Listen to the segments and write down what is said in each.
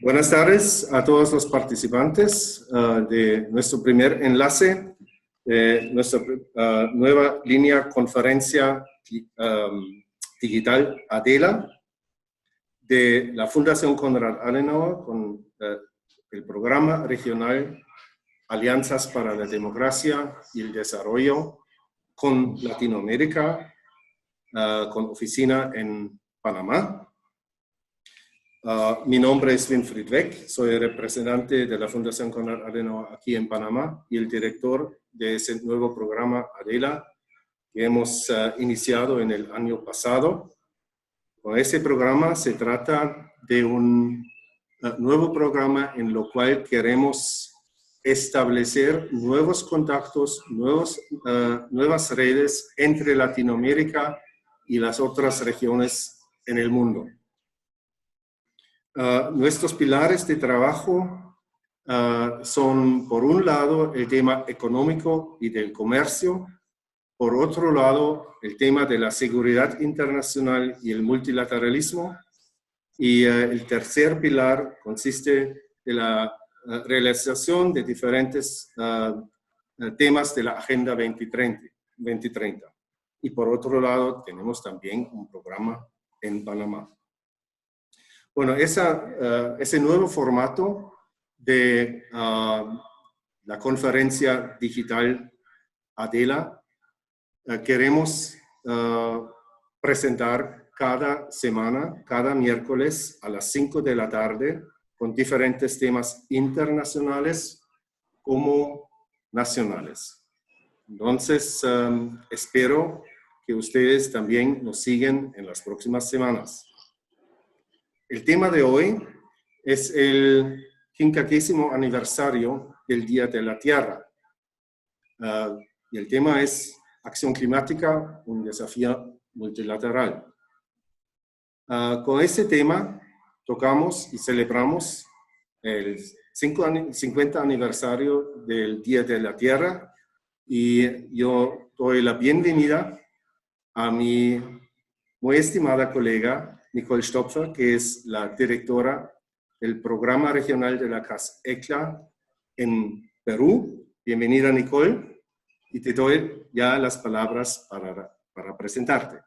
Buenas tardes a todos los participantes de nuestro primer enlace, de nuestra nueva línea conferencia digital ADELA de la Fundación Konrad Adenauer con el programa regional Alianzas para la Democracia y el Desarrollo con Latinoamérica, con oficina en Panamá. Mi nombre es Winfried Weck, soy representante de la Fundación Konrad Adenauer aquí en Panamá y el director de ese nuevo programa ADELA que hemos iniciado en el año pasado. Con ese programa se trata de un nuevo programa en lo cual queremos establecer nuevos contactos, nuevas redes entre Latinoamérica y las otras regiones en el mundo. Nuestros pilares de trabajo son, por un lado, el tema económico y del comercio, por otro lado, el tema de la seguridad internacional y el multilateralismo, y el tercer pilar consiste de la realización de diferentes temas de la Agenda 2030. Y por otro lado, tenemos también un programa en Panamá. Bueno, ese nuevo formato de la conferencia digital ADELA queremos presentar cada semana, cada miércoles a las 5 de la tarde con diferentes temas internacionales como nacionales. Entonces, espero que ustedes también nos sigan en las próximas semanas. El tema de hoy es el 50º aniversario del Día de la Tierra. Y el tema es Acción Climática, un desafío multilateral. Con este tema tocamos y celebramos el 50 aniversario del Día de la Tierra y yo doy la bienvenida a mi muy estimada colega Nicole Stopfer, que es la directora del Programa Regional de la CAS ECLA en Perú. Bienvenida, Nicole, y te doy ya las palabras para presentarte.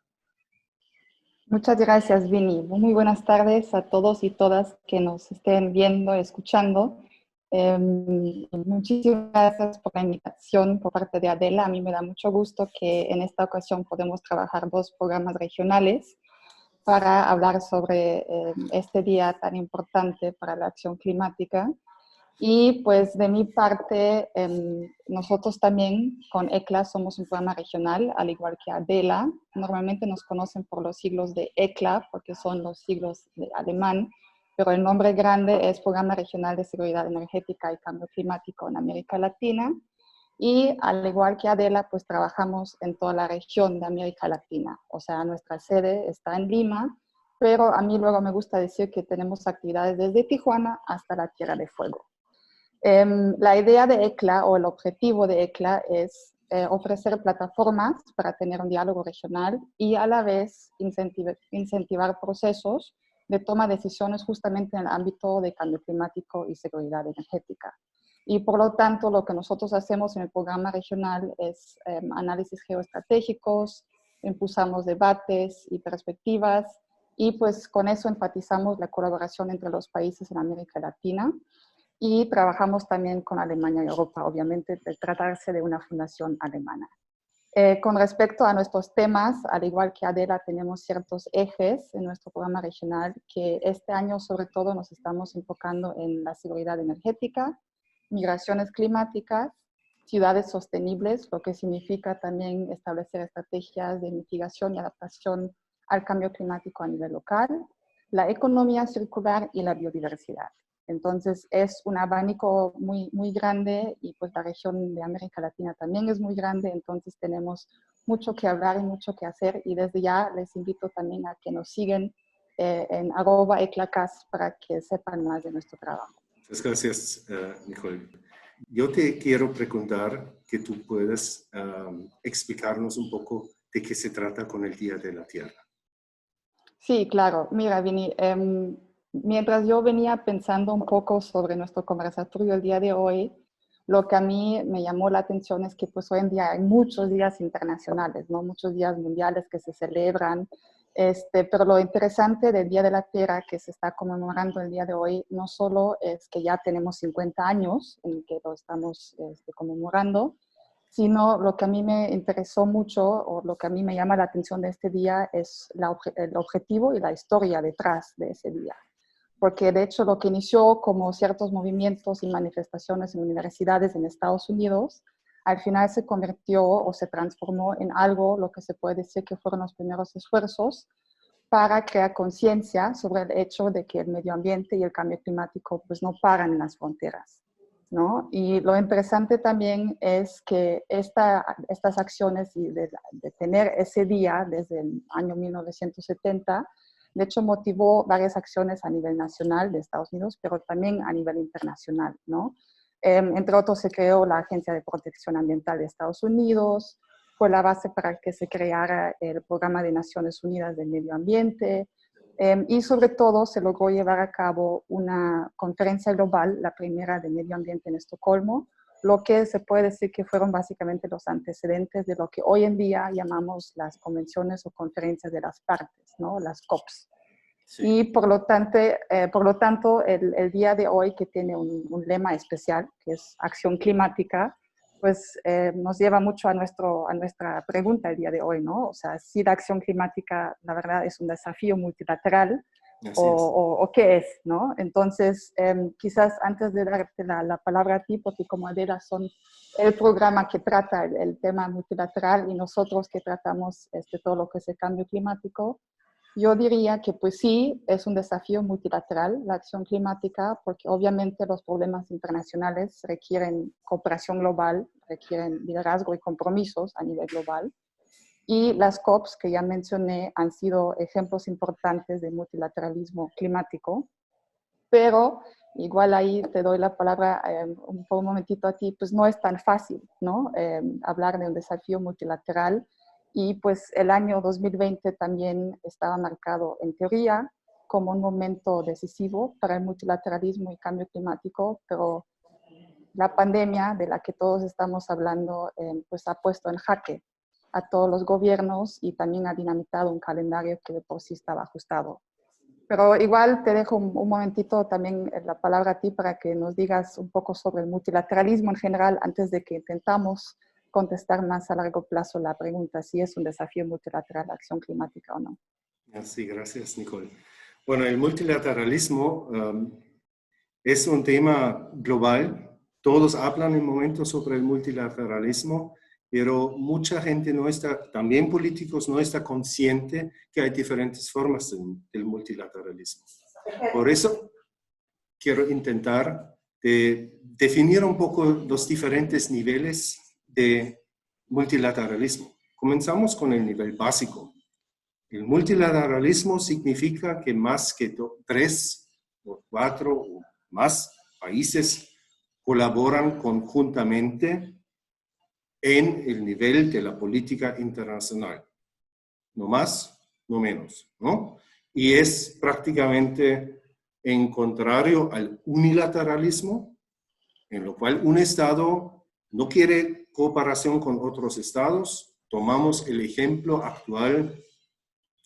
Muchas gracias, Vini. Muy buenas tardes a todos y todas que nos estén viendo, escuchando. Muchísimas gracias por la invitación por parte de ADELA. A mí me da mucho gusto que en esta ocasión podemos trabajar 2 programas regionales para hablar sobre este día tan importante para la acción climática. Y pues de mi parte, nosotros también con ECLA somos un programa regional, al igual que ADELA. Normalmente nos conocen por los siglos de ECLA, porque son los siglos de alemán, pero el nombre grande es Programa Regional de Seguridad Energética y Cambio Climático en América Latina. Y al igual que ADELA, pues trabajamos en toda la región de América Latina. O sea, nuestra sede está en Lima, pero a mí luego me gusta decir que tenemos actividades desde Tijuana hasta la Tierra de Fuego. La idea de ECLA o el objetivo de ECLA es ofrecer plataformas para tener un diálogo regional y a la vez incentivar procesos de toma de decisiones justamente en el ámbito de cambio climático y seguridad energética. Y por lo tanto, lo que nosotros hacemos en el programa regional es análisis geoestratégicos, impulsamos debates y perspectivas, y pues con eso enfatizamos la colaboración entre los países en América Latina. Y trabajamos también con Alemania y Europa, obviamente, de tratarse de una fundación alemana. Con respecto a nuestros temas, al igual que ADELA, tenemos ciertos ejes en nuestro programa regional que este año, sobre todo, nos estamos enfocando en la seguridad energética, migraciones climáticas, ciudades sostenibles, lo que significa también establecer estrategias de mitigación y adaptación al cambio climático a nivel local, la economía circular y la biodiversidad. Entonces es un abanico muy, muy grande y pues la región de América Latina también es muy grande, entonces tenemos mucho que hablar y mucho que hacer, y desde ya les invito también a que nos sigan en @eclacas para que sepan más de nuestro trabajo. Muchas gracias, Nicole. Yo te quiero preguntar que tú puedas explicarnos un poco de qué se trata con el Día de la Tierra. Sí, claro. Mira, Vini, mientras yo venía pensando un poco sobre nuestro conversatorio el día de hoy, lo que a mí me llamó la atención es que pues hoy en día hay muchos días internacionales, ¿no? Muchos días mundiales que se celebran, pero lo interesante del Día de la Tierra que se está conmemorando el día de hoy no solo es que ya tenemos 50 años en que lo estamos conmemorando, sino lo que a mí me interesó mucho o lo que a mí me llama la atención de este día es el objetivo y la historia detrás de ese día. Porque de hecho lo que inició como ciertos movimientos y manifestaciones en universidades en Estados Unidos, al final se convirtió o se transformó en algo, lo que se puede decir que fueron los primeros esfuerzos para crear conciencia sobre el hecho de que el medio ambiente y el cambio climático pues no paran en las fronteras, ¿no? Y lo interesante también es que estas acciones y de tener ese día desde el año 1970, de hecho motivó varias acciones a nivel nacional de Estados Unidos, pero también a nivel internacional, ¿no? Entre otros se creó la Agencia de Protección Ambiental de Estados Unidos, fue la base para que se creara el Programa de Naciones Unidas del Medio Ambiente, y sobre todo se logró llevar a cabo una conferencia global, la primera de medio ambiente en Estocolmo, lo que se puede decir que fueron básicamente los antecedentes de lo que hoy en día llamamos las convenciones o conferencias de las partes, ¿no? Las COPs. Sí. Y por lo tanto el día de hoy, que tiene un lema especial, que es acción climática, pues nos lleva mucho a nuestra pregunta el día de hoy, ¿no? O sea, si la acción climática, la verdad, es un desafío multilateral, o qué es, ¿no? Entonces, quizás antes de darte la palabra a ti, porque como Adela son el programa que trata el tema multilateral y nosotros que tratamos todo lo que es el cambio climático, yo diría que pues sí, es un desafío multilateral la acción climática, porque obviamente los problemas internacionales requieren cooperación global, requieren liderazgo y compromisos a nivel global. Y las COPs que ya mencioné han sido ejemplos importantes de multilateralismo climático, pero igual ahí te doy la palabra por un momentito a ti, pues no es tan fácil, ¿no? Hablar de un desafío multilateral. Y pues el año 2020 también estaba marcado en teoría como un momento decisivo para el multilateralismo y cambio climático, pero la pandemia de la que todos estamos hablando pues ha puesto en jaque a todos los gobiernos y también ha dinamitado un calendario que de por sí estaba ajustado. Pero igual te dejo un momentito también la palabra a ti para que nos digas un poco sobre el multilateralismo en general antes de que intentamos contestar más a largo plazo la pregunta si es un desafío multilateral la acción climática o no. Sí, gracias, Nicole. Bueno, el multilateralismo es un tema global. Todos hablan en momentos sobre el multilateralismo, pero mucha gente no está, también políticos, no está consciente que hay diferentes formas del multilateralismo. Por eso quiero intentar definir un poco los diferentes niveles de multilateralismo. Comenzamos con el nivel básico. El multilateralismo significa que más que 3 o 4 o más países colaboran conjuntamente en el nivel de la política internacional. No más, no menos, ¿no? Y es prácticamente en contrario al unilateralismo, en lo cual un Estado no quiere cooperación con otros Estados. Tomamos el ejemplo actual,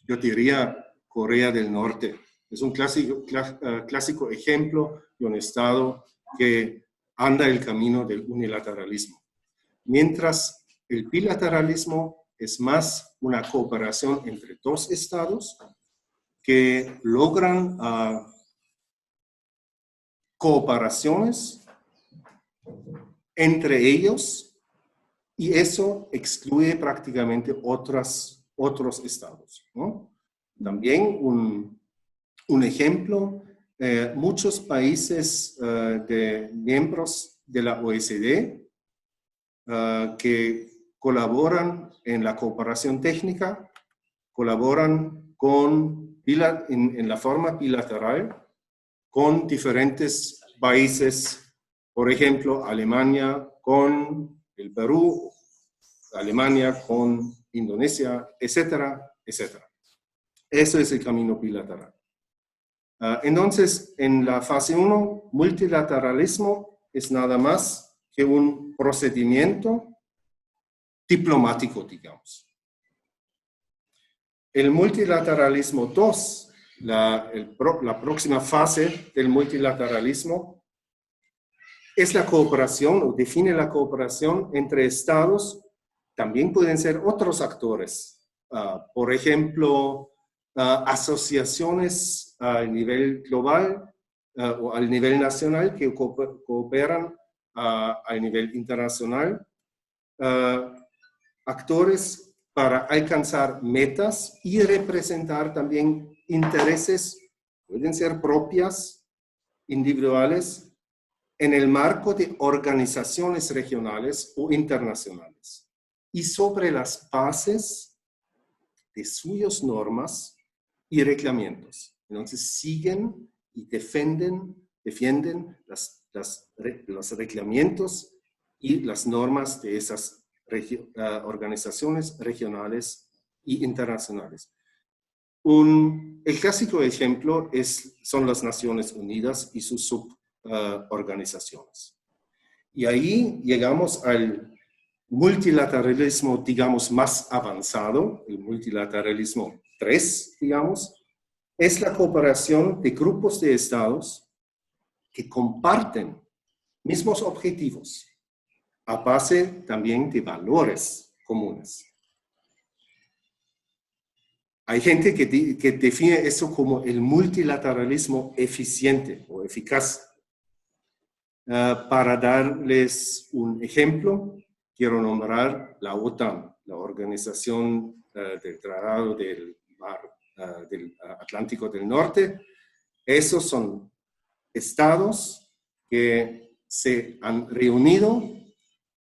yo diría Corea del Norte. Es un clásico ejemplo de un Estado que anda el camino del unilateralismo. Mientras el bilateralismo es más una cooperación entre dos estados que logran cooperaciones entre ellos y eso excluye prácticamente otros estados, ¿no? También un ejemplo, muchos países de miembros de la OECD que colaboran en la cooperación técnica, colaboran en la forma bilateral con diferentes países, por ejemplo, Alemania con el Perú, Alemania con Indonesia, etcétera, etcétera. Eso es el camino bilateral. Entonces, en la fase 1, multilateralismo es nada más que un procedimiento diplomático, digamos. El multilateralismo 2, la próxima fase del multilateralismo, es la cooperación, o define la cooperación entre estados. También pueden ser otros actores. Por ejemplo, asociaciones a nivel global o al nivel nacional que cooperan a nivel internacional. Actores para alcanzar metas y representar también intereses, pueden ser propias, individuales, en el marco de organizaciones regionales o internacionales y sobre las bases de suyas normas y reglamentos. Entonces siguen y defienden los reglamentos y las normas de esas organizaciones regionales y internacionales. El clásico ejemplo son las Naciones Unidas y sus suborganizaciones. Y ahí llegamos al multilateralismo, digamos, más avanzado, el multilateralismo 3, digamos, es la cooperación de grupos de estados que comparten mismos objetivos, a base también de valores comunes. Hay gente que define eso como el multilateralismo eficiente o eficaz. Para darles un ejemplo, quiero nombrar la OTAN, la Organización del Tratado del Atlántico del Norte. Esos son estados que se han reunido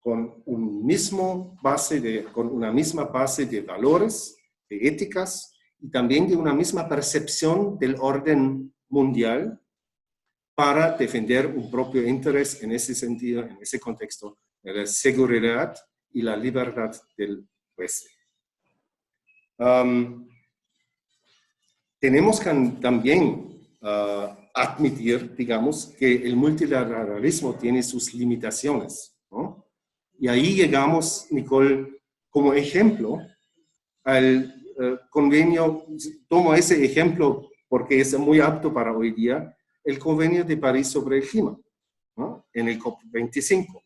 con una misma base de valores, de éticas y también de una misma percepción del orden mundial para defender un propio interés en ese sentido, en ese contexto, de la seguridad y la libertad del oeste. Tenemos que también admitir, digamos, que el multilateralismo tiene sus limitaciones, ¿no? Y ahí llegamos, Nicole, como ejemplo, al convenio, tomo ese ejemplo porque es muy apto para hoy día, el Convenio de París sobre el Clima, ¿no? En el COP25.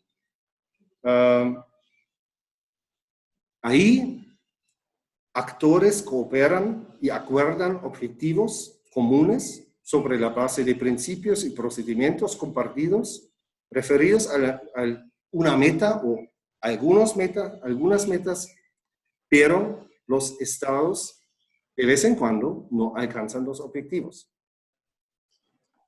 Ahí actores cooperan y acuerdan objetivos comunes sobre la base de principios y procedimientos compartidos referidos a una meta o algunas metas, pero los estados de vez en cuando no alcanzan los objetivos.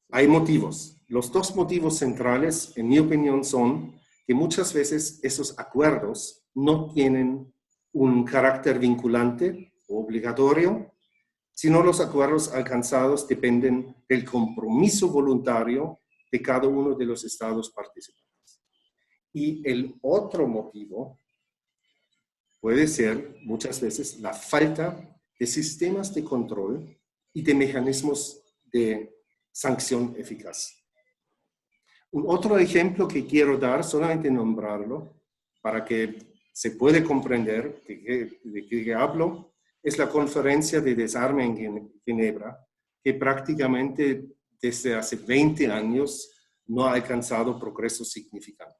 Hay motivos. Los dos motivos centrales, en mi opinión, son que muchas veces esos acuerdos no tienen un carácter vinculante o obligatorio, sino los acuerdos alcanzados dependen del compromiso voluntario de cada uno de los estados participantes. Y el otro motivo puede ser muchas veces la falta de sistemas de control y de mecanismos de sanción eficaz. Un otro ejemplo que quiero dar, solamente nombrarlo, para que se pueda comprender de qué hablo, es la conferencia de desarme en Ginebra, que prácticamente desde hace 20 años no ha alcanzado progreso significante.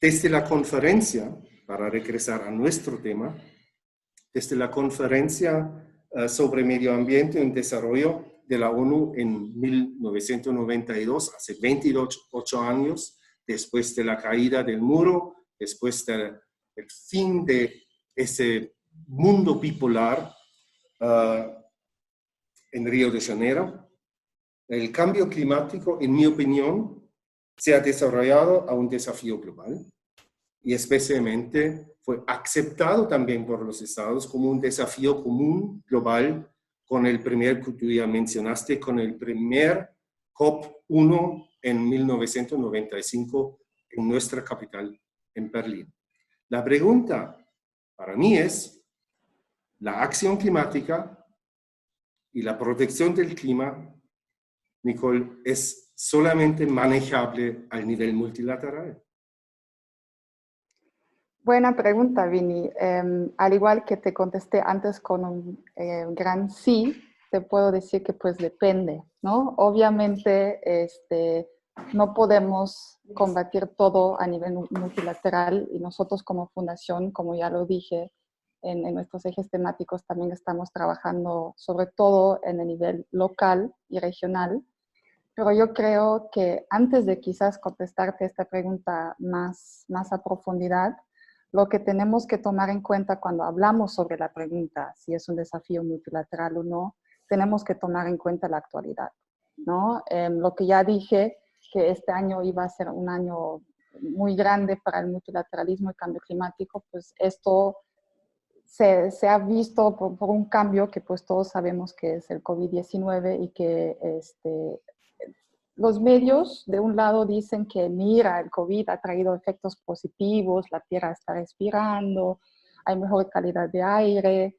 Desde la conferencia, para regresar a nuestro tema, desde la conferencia sobre medio ambiente y desarrollo de la ONU en 1992, hace 28 años, después de la caída del muro, después del fin de ese mundo bipolar en Río de Janeiro, el cambio climático, en mi opinión, se ha desarrollado a un desafío global y especialmente fue aceptado también por los estados como un desafío común global con el primer que tú ya mencionaste, con el primer COP1 en 1995 en nuestra capital, en Berlín. La pregunta para mí es, La acción climática y la protección del clima, Nicole, es solamente manejable al nivel multilateral. Buena pregunta, Vini. Al igual que te contesté antes con un gran sí, te puedo decir que pues depende, ¿no? Obviamente, no podemos combatir todo a nivel multilateral y nosotros como fundación, como ya lo dije, en nuestros ejes temáticos también estamos trabajando sobre todo en el nivel local y regional. Pero yo creo que antes de quizás contestarte esta pregunta más a profundidad, lo que tenemos que tomar en cuenta cuando hablamos sobre la pregunta, si es un desafío multilateral o no, tenemos que tomar en cuenta la actualidad, ¿no? Lo que ya dije, que este año iba a ser un año muy grande para el multilateralismo y cambio climático, pues esto se ha visto por un cambio que pues todos sabemos que es el COVID-19 y que los medios, de un lado, dicen que, mira, el COVID ha traído efectos positivos, la tierra está respirando, hay mejor calidad de aire,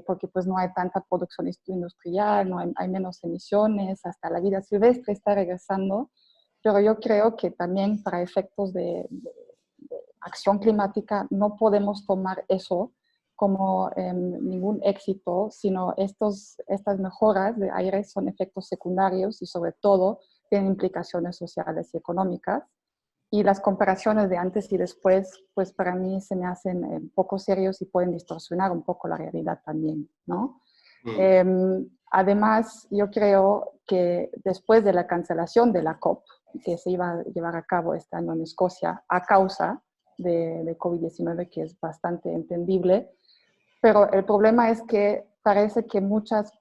porque pues no hay tanta producción industrial, no hay menos emisiones, hasta la vida silvestre está regresando. Pero yo creo que también para efectos de acción climática no podemos tomar eso como ningún éxito, sino estas mejoras de aire son efectos secundarios y sobre todo tienen implicaciones sociales y económicas. Y las comparaciones de antes y después, pues para mí se me hacen poco serios y pueden distorsionar un poco la realidad también, ¿no? Además, yo creo que después de la cancelación de la COP, que se iba a llevar a cabo este año en Escocia, a causa de COVID-19, que es bastante entendible, pero el problema es que parece que muchas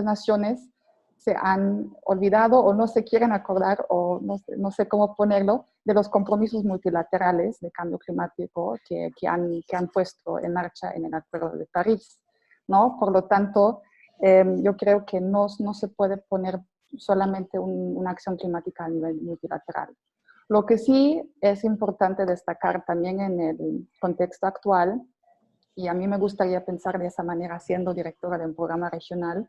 naciones se han olvidado o no se quieren acordar, o no sé cómo ponerlo, de los compromisos multilaterales de cambio climático que han puesto en marcha en el Acuerdo de París, ¿no? Por lo tanto, yo creo que no se puede poner solamente una acción climática a nivel multilateral. Lo que sí es importante destacar también en el contexto actual, y a mí me gustaría pensar de esa manera siendo directora de un programa regional,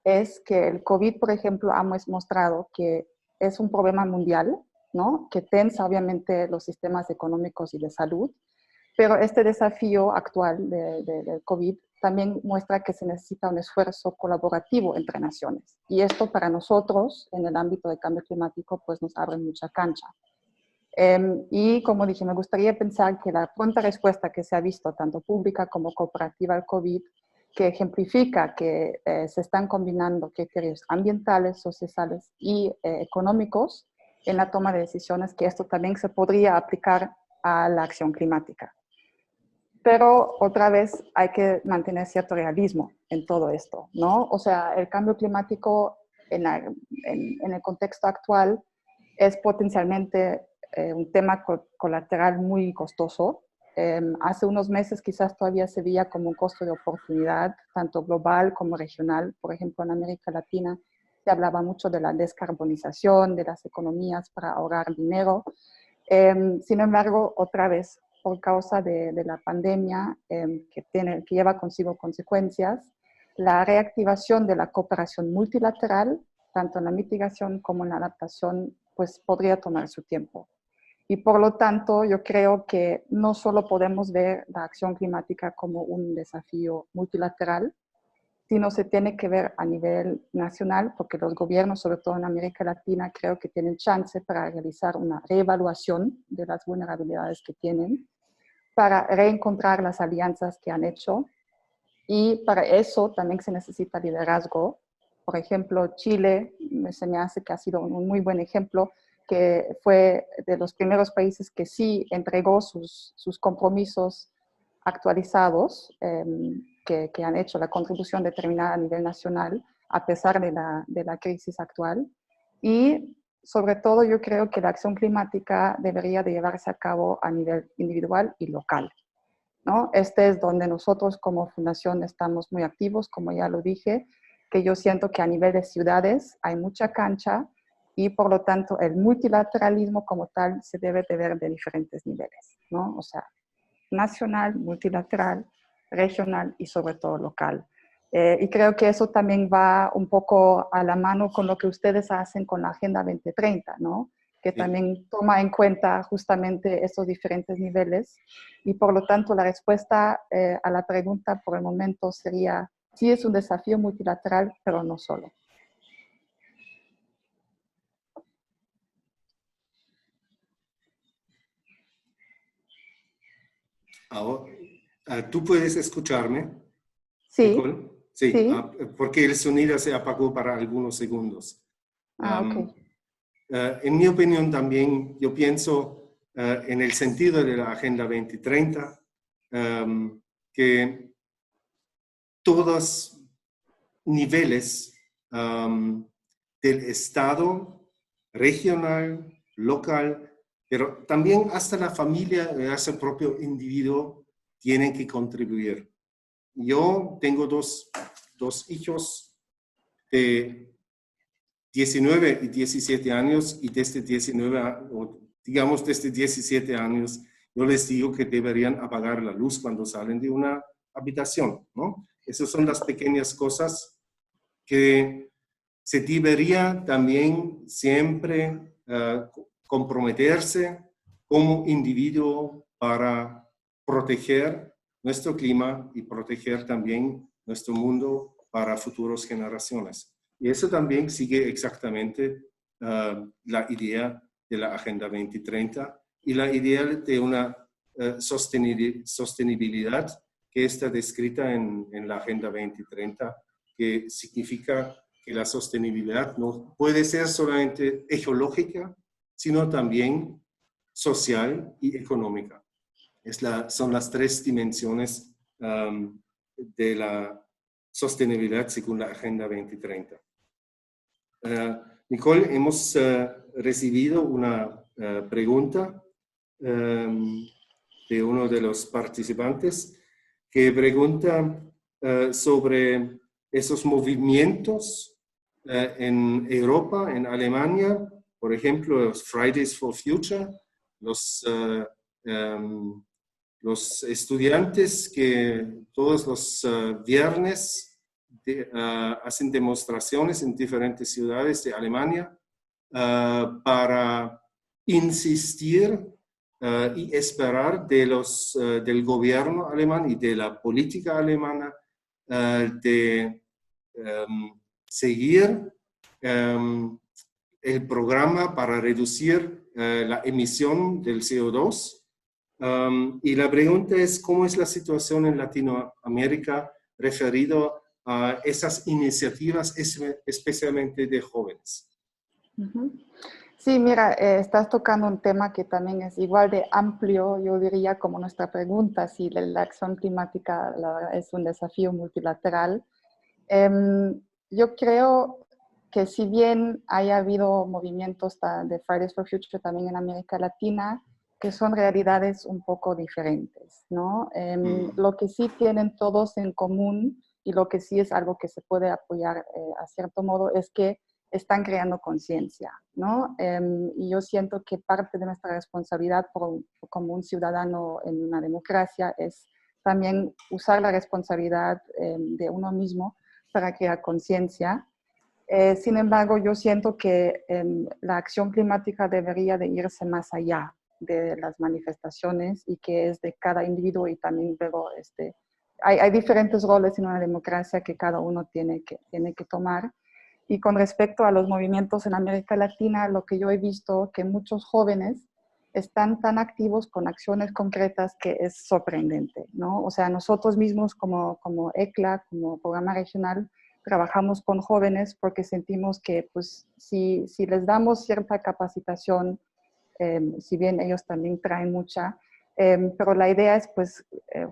es que el COVID, por ejemplo, ha mostrado que es un problema mundial, ¿no? Que tensa obviamente los sistemas económicos y de salud, pero este desafío actual del COVID también muestra que se necesita un esfuerzo colaborativo entre naciones. Y esto para nosotros, en el ámbito de cambio climático, pues nos abre mucha cancha. Y como dije, me gustaría pensar que la pronta respuesta que se ha visto, tanto pública como cooperativa al COVID, que ejemplifica que se están combinando criterios ambientales, sociales y económicos en la toma de decisiones, que esto también se podría aplicar a la acción climática. Pero otra vez hay que mantener cierto realismo en todo esto, ¿no? O sea, el cambio climático en el contexto actual es potencialmente un tema colateral muy costoso. Hace unos meses quizás todavía se veía como un costo de oportunidad, tanto global como regional. Por ejemplo, en América Latina se hablaba mucho de la descarbonización, de las economías para ahorrar dinero. Sin embargo, otra vez, por causa de la pandemia que lleva consigo consecuencias, la reactivación de la cooperación multilateral, tanto en la mitigación como en la adaptación, pues podría tomar su tiempo. Y por lo tanto, yo creo que no solo podemos ver la acción climática como un desafío multilateral, sino se tiene que ver a nivel nacional, porque los gobiernos, sobre todo en América Latina, creo que tienen chance para realizar una reevaluación de las vulnerabilidades que tienen, para reencontrar las alianzas que han hecho, y para eso también se necesita liderazgo. Por ejemplo, Chile se me hace que ha sido un muy buen ejemplo, que fue de los primeros países que sí entregó sus compromisos actualizados, que han hecho la contribución determinada a nivel nacional, a pesar de la crisis actual. Y sobre todo yo creo que la acción climática debería de llevarse a cabo a nivel individual y local, ¿no? Este es donde nosotros como fundación estamos muy activos, como ya lo dije, que yo siento que a nivel de ciudades hay mucha cancha y por lo tanto el multilateralismo como tal se debe de ver de diferentes niveles, ¿no? O sea, nacional, multilateral, regional y sobre todo local. Y creo que eso también va un poco a la mano con lo que ustedes hacen con la Agenda 2030, ¿no? Que Sí. también toma en cuenta justamente estos diferentes niveles. Y por lo tanto, la respuesta a la pregunta por el momento sería, sí es un desafío multilateral, pero no solo. Ahora, ¿tú puedes escucharme, Sí, Nicole? Sí, sí. porque el sonido se apagó para algunos segundos. Ah, ok. En mi opinión también, yo pienso en el sentido de la Agenda 2030, que todos niveles del Estado, regional, local, pero también hasta la familia, hasta el propio individuo, tienen que contribuir. Yo tengo dos hijos de 19 y 17 años y desde 19, o digamos desde 17 años, yo les digo que deberían apagar la luz cuando salen de una habitación, ¿no? Esas son las pequeñas cosas que se debería también siempre comprometerse como individuo para proteger nuestro clima y proteger también nuestro mundo para futuras generaciones. Y eso también sigue exactamente la idea de la Agenda 2030 y la idea de una sostenibilidad que está descrita en la Agenda 2030, que significa que la sostenibilidad no puede ser solamente ecológica, sino también social y económica. Son las tres dimensiones de la sostenibilidad según la Agenda 2030. Nicole, hemos recibido una pregunta de uno de los participantes que pregunta sobre esos movimientos en Europa, en Alemania, por ejemplo, los Fridays for Future, los estudiantes que todos los viernes hacen demostraciones en diferentes ciudades de Alemania para insistir y esperar del gobierno alemán y de la política alemana de seguir el programa para reducir la emisión del CO2. Y la pregunta es, ¿cómo es la situación en Latinoamérica referido a esas iniciativas, especialmente de jóvenes? Sí, mira, estás tocando un tema que también es igual de amplio, yo diría, como nuestra pregunta, si la acción climática es un desafío multilateral. Yo creo que si bien haya habido movimientos de Fridays for Future también en América Latina, que son realidades un poco diferentes, ¿no? Lo que sí tienen todos en común y lo que sí es algo que se puede apoyar a cierto modo es que están creando conciencia, ¿no? Y yo siento que parte de nuestra responsabilidad como un ciudadano en una democracia es también usar la responsabilidad de uno mismo para crear conciencia. Sin embargo, yo siento que la acción climática debería de irse más allá de las manifestaciones y que es de cada individuo y también luego hay diferentes roles en una democracia que cada uno tiene que tomar. Y con respecto a los movimientos en América Latina, lo que yo he visto que muchos jóvenes están tan activos con acciones concretas que es sorprendente, ¿no? O sea, nosotros mismos como ECLA, como programa regional, trabajamos con jóvenes porque sentimos que pues, si les damos cierta capacitación, si bien ellos también traen mucha, pero la idea es pues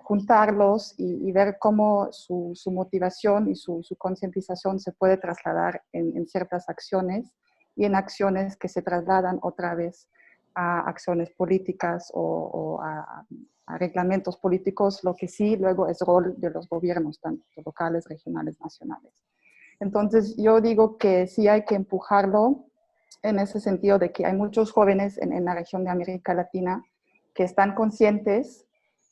juntarlos y ver cómo su motivación y su concientización se puede trasladar en ciertas acciones y en acciones que se trasladan otra vez a acciones políticas o a reglamentos políticos, lo que sí luego es rol de los gobiernos, tanto locales, regionales, nacionales. Entonces yo digo que sí hay que empujarlo en ese sentido de que hay muchos jóvenes en la región de América Latina que están conscientes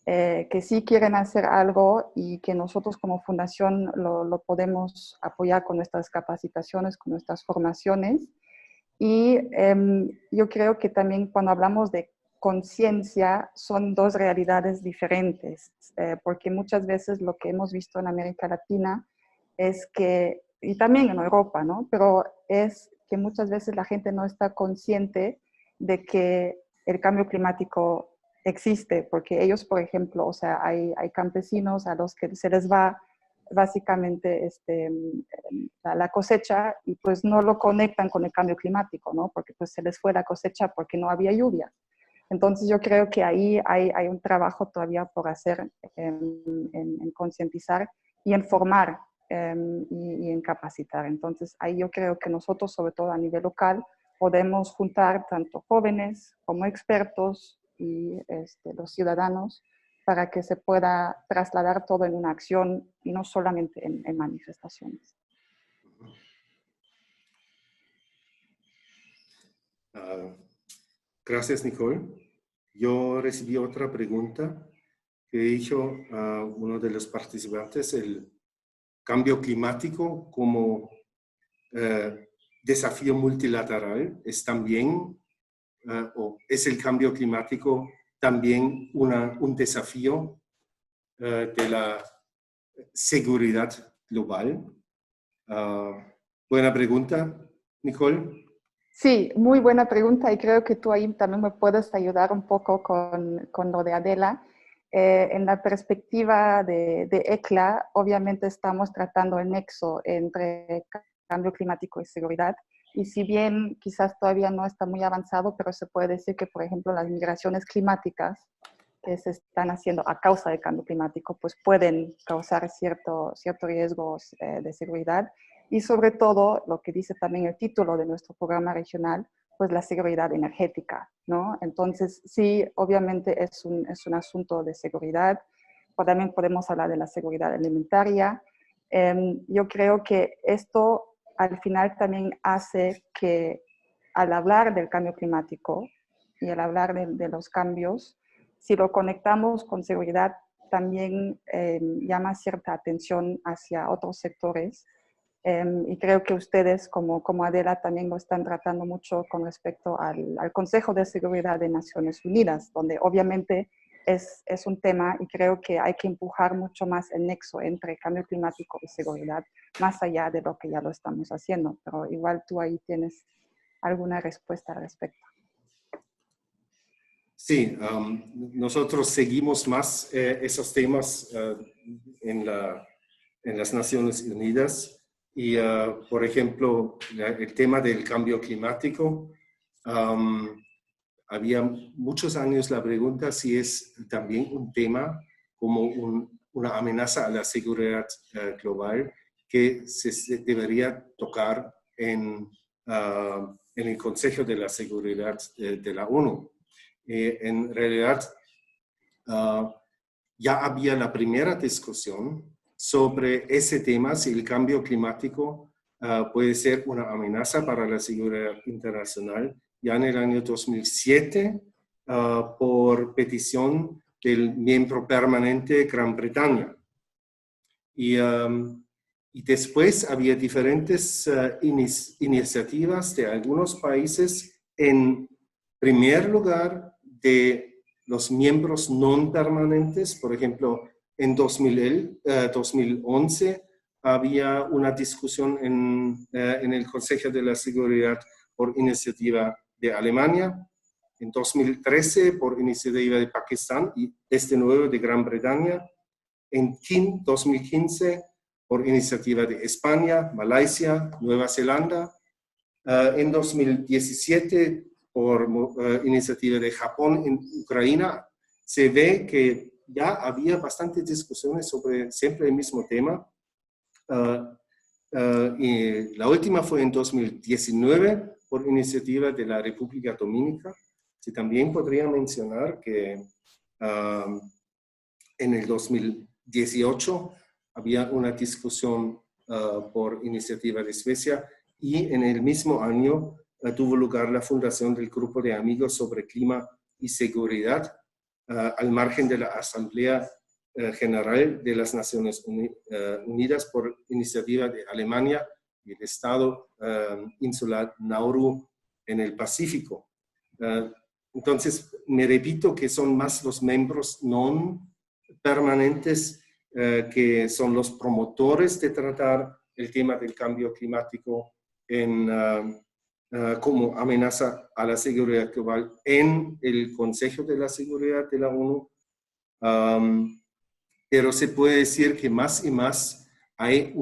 que sí quieren hacer algo y que nosotros como fundación lo podemos apoyar con nuestras capacitaciones, con nuestras formaciones. Y yo creo que también cuando hablamos de conciencia son dos realidades diferentes, porque muchas veces lo que hemos visto en América Latina es que, y también en Europa, ¿no? Pero es que muchas veces la gente no está consciente de que el cambio climático existe, porque ellos, por ejemplo, o sea, hay campesinos a los que se les va básicamente la cosecha y pues no lo conectan con el cambio climático, ¿no? Porque pues se les fue la cosecha porque no había lluvia. Entonces yo creo que ahí hay un trabajo todavía por hacer en concientizar y en formar y en capacitar. Entonces ahí yo creo que nosotros, sobre todo a nivel local, podemos juntar tanto jóvenes como expertos y los ciudadanos para que se pueda trasladar todo en una acción y no solamente en manifestaciones. Gracias, Nicole. Yo recibí otra pregunta que hizo uno de los participantes, el cambio climático como desafío multilateral es también, o es el cambio climático también un desafío de la seguridad global. Buena pregunta, Nicole. Sí, muy buena pregunta y creo que tú ahí también me puedes ayudar un poco con lo de Adela. En la perspectiva de ECLA, obviamente estamos tratando el nexo entre cambio climático y seguridad. Y si bien quizás todavía no está muy avanzado, pero se puede decir que, por ejemplo, las migraciones climáticas que se están haciendo a causa del cambio climático, pues pueden causar ciertos riesgos de seguridad. Y sobre todo, lo que dice también el título de nuestro programa regional, pues la seguridad energética, ¿no? Entonces, sí, obviamente es un asunto de seguridad, pero también podemos hablar de la seguridad alimentaria. Yo creo que esto al final también hace que al hablar del cambio climático y al hablar de los cambios, si lo conectamos con seguridad, también llama cierta atención hacia otros sectores. Y creo que ustedes, como Adela, también lo están tratando mucho con respecto al Consejo de Seguridad de Naciones Unidas, donde obviamente es un tema y creo que hay que empujar mucho más el nexo entre cambio climático y seguridad, más allá de lo que ya lo estamos haciendo. Pero igual tú ahí tienes alguna respuesta al respecto. Sí, nosotros seguimos más esos temas en las Naciones Unidas y, por ejemplo, el tema del cambio climático. Había muchos años la pregunta si es también un tema como una amenaza a la seguridad global que se debería tocar en el Consejo de la Seguridad de la ONU. En realidad, ya había la primera discusión sobre ese tema, si el cambio climático puede ser una amenaza para la seguridad internacional, ya en el año 2007, por petición del miembro permanente Gran Bretaña. Y después había diferentes iniciativas de algunos países, en primer lugar de los miembros no permanentes. Por ejemplo, en 2011 había una discusión en el Consejo de la Seguridad por iniciativa de Alemania, en 2013 por iniciativa de Pakistán y este nuevo de Gran Bretaña, en 2015 por iniciativa de España, Malasia, Nueva Zelanda, en 2017 por iniciativa de Japón en Ucrania. Se ve que ya había bastantes discusiones sobre siempre el mismo tema. Y la última fue en 2019 por iniciativa de la República Dominicana. Se también podría mencionar que en el 2018 había una discusión por iniciativa de Suecia y en el mismo año tuvo lugar la fundación del Grupo de Amigos sobre Clima y Seguridad al margen de la Asamblea General de las Naciones Unidas por iniciativa de Alemania y el Estado insular Nauru en el Pacífico. Entonces, me repito que son más los miembros no permanentes que son los promotores de tratar el tema del cambio climático como amenaza a la seguridad global en el Consejo de la Seguridad de la ONU. Pero se puede decir que más y más hay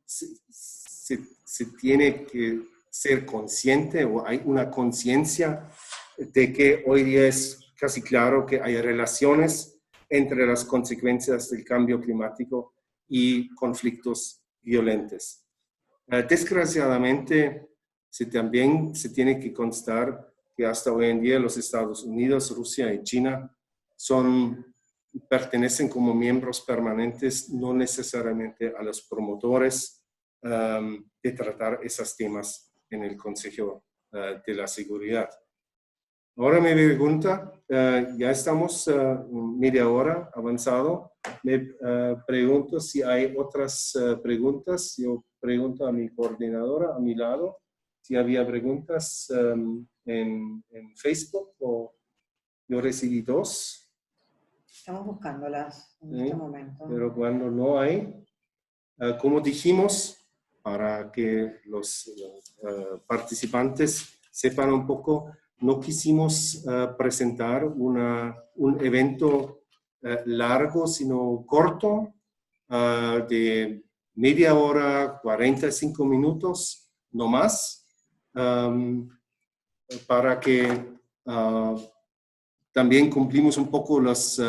se tiene que ser consciente o hay una conciencia de que hoy día es casi claro que hay relaciones entre las consecuencias del cambio climático y conflictos violentos. Desgraciadamente, también se tiene que constar que hasta hoy en día los Estados Unidos, Rusia y China pertenecen como miembros permanentes, no necesariamente a los promotores de tratar esos temas en el Consejo de la Seguridad. Ahora me pregunta, ya estamos media hora avanzado, me pregunto si hay otras preguntas. Yo pregunto a mi coordinadora a mi lado si había preguntas en Facebook, o yo recibí 2. Estamos buscándolas en este momento. Pero cuando no hay, como dijimos, para que los participantes sepan un poco, no quisimos presentar un evento largo, sino corto, de media hora, 45 minutos, no más, para que también cumplimos un poco las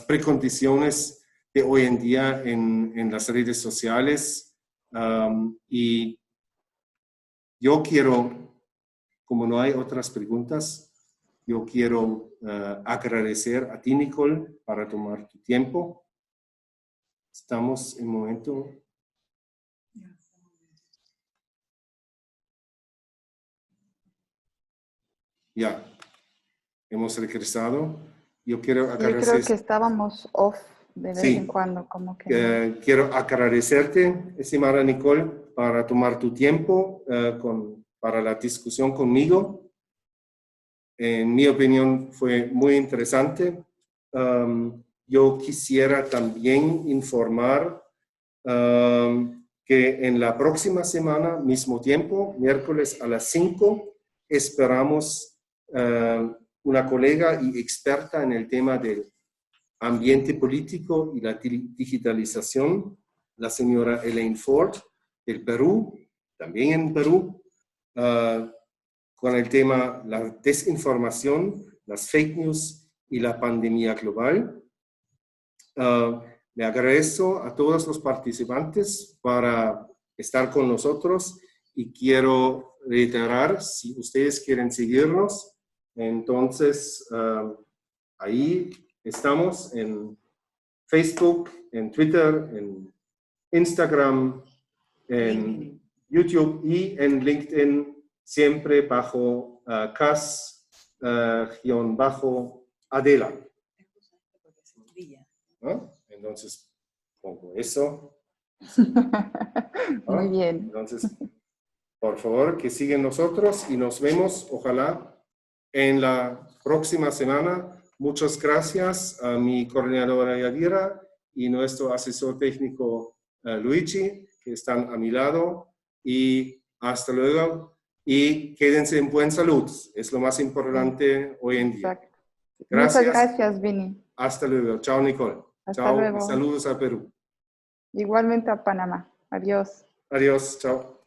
precondiciones de hoy en día en las redes sociales. Y yo quiero, como no hay otras preguntas, yo quiero agradecer a ti, Nicole, para tomar tu tiempo. Estamos en un momento. Ya, hemos regresado. Yo quiero agradecer. Yo creo que estábamos off de vez en cuando, como que. Quiero agradecerte, estimada Nicole, para tomar tu tiempo para la discusión conmigo. En mi opinión fue muy interesante. Yo quisiera también informar que en la próxima semana, mismo tiempo, miércoles a las 5, esperamos una colega y experta en el tema del ambiente político y la digitalización, la señora Elaine Ford, del Perú, también en Perú, con el tema la desinformación, las fake news y la pandemia global. Le agradezco a todos los participantes para estar con nosotros y quiero reiterar, si ustedes quieren seguirnos, entonces ahí estamos en Facebook, en Twitter, en Instagram, en YouTube y en LinkedIn, siempre bajo CAS-Adela. Entonces, pongo eso. Muy bien. Entonces, por favor, que sigan nosotros y nos vemos, ojalá, en la próxima semana. Muchas gracias a mi coordinadora Yadira y nuestro asesor técnico Luigi, que están a mi lado. Y hasta luego. Y quédense en buena salud. Es lo más importante hoy en día. Exacto. Gracias. Muchas gracias, Vini. Hasta luego. Chao, Nicole. Hasta Chao. luego. Saludos a Perú. Igualmente a Panamá. Adiós. Adiós. Chao.